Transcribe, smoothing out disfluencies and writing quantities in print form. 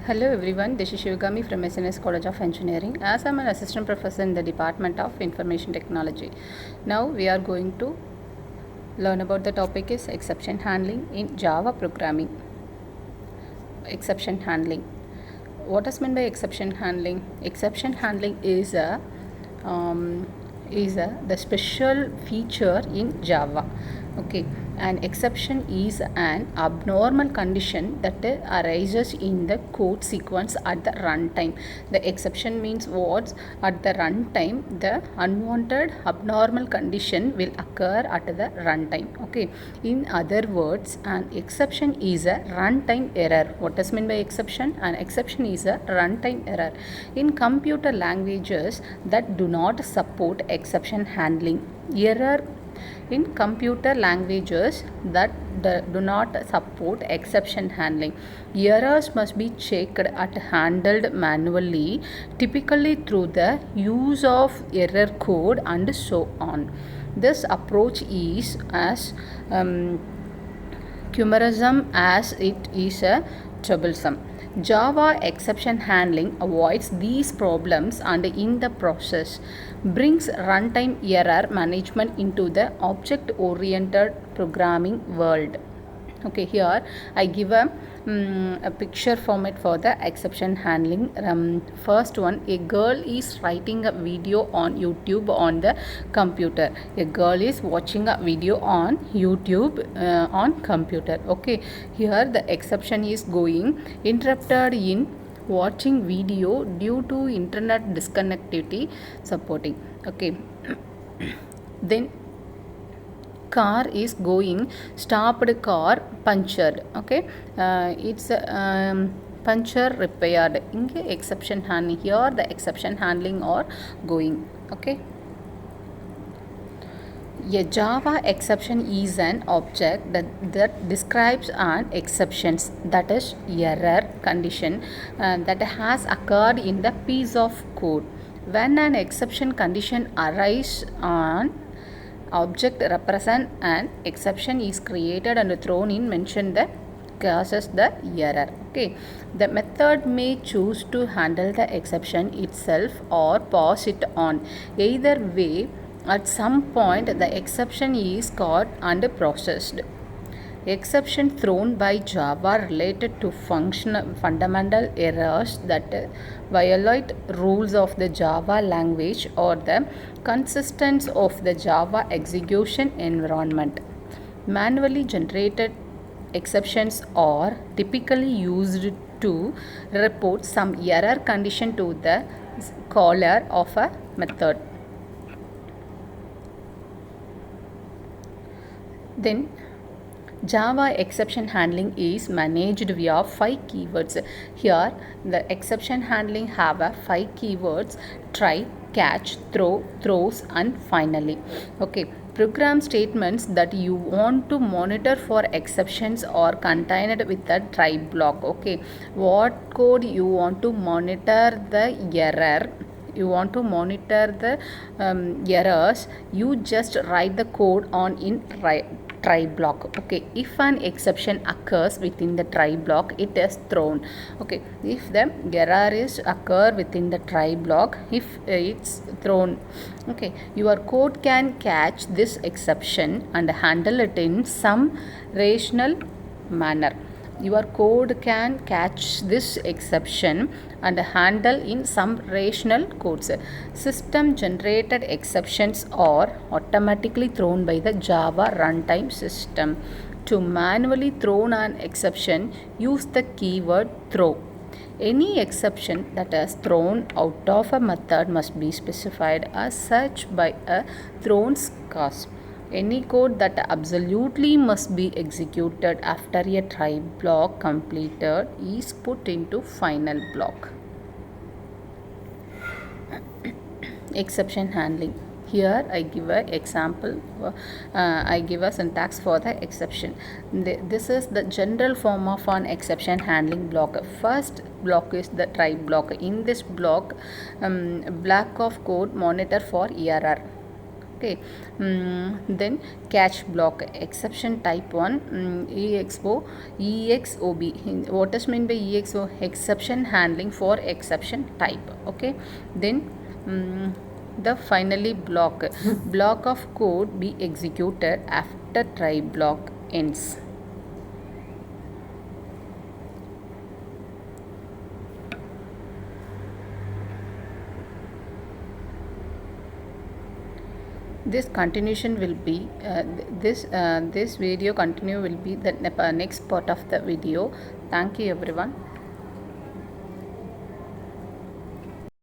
Hello everyone, this is Sivagami from SNS College of Engineering. As I am an assistant professor in the Department of Information Technology. Now we are going to learn about the topic is exception handling in Java programming. Exception handling. What is meant by exception handling? Exception handling is the special feature in Java. Okay, an exception is an abnormal condition that arises in the code sequence at the runtime. The exception means what? At the runtime, the unwanted abnormal condition will occur at the runtime. Okay, in other words, an exception is a runtime error. What does mean by exception? An exception is a runtime error. In computer languages that do not support exception handling, error in computer languages that do not support exception handling, errors must be checked and handled manually, typically through the use of error code and so on. This approach is as cumbersome as it is troublesome. Java exception handling avoids these problems and in the process brings runtime error management into the object-oriented programming world. Okay, here I give a picture format for the exception handling. First one, a girl is writing a video on YouTube on the computer. A girl is watching a video on YouTube on computer. Okay, here the exception is going interrupted in watching video due to internet disconnectivity supporting. Okay, then car is going, stopped car punctured. Okay, it's puncture repaired. Inge exception handling, here the exception handling or going. Okay, a Java exception is an object that describes an exception, that is error condition that has occurred in the piece of code. When an exception condition arises on object represent an exception is created and thrown in mention the causes the error. Okay, the method may choose to handle the exception itself or pass it on. Either way, at some point the exception is caught and processed. Exception thrown by Java related to fundamental errors that violate rules of the Java language or the consistency of the Java execution environment. Manually generated exceptions are typically used to report some error condition to the caller of a method. Then Java exception handling is managed via 5 keywords. Here the exception handling have a 5 keywords: try, catch, throw, throws and finally. Okay, program statements that you want to monitor for exceptions are contained with the try block. Okay, what code you want to monitor the error, you want to monitor the errors, you just write the code on in try block. Okay, if an exception occurs within the try block, it is thrown. Okay, if the error is occur within the try block, if it's thrown. Okay, your code can catch this exception and handle it in some rational manner. Your code can catch this exception and handle in some rational codes. System generated exceptions are automatically thrown by the Java runtime system. To manually throw an exception, use the keyword throw. Any exception that is thrown out of a method must be specified as such by a thrown clause. Any code that absolutely must be executed after a try block completed is put into final block. Exception handling. Here I give an example, I give a syntax for the exception. This is the general form of an exception handling block. First block is the try block. In this block, block of code monitor for error. Okay. Then catch block exception type 1 EXOB. What does mean by EXO? Exception handling for exception type. Okay. Then the finally block of code be executed after try block ends. This continuation will be this video continue will be the next part of the video. Thank you everyone.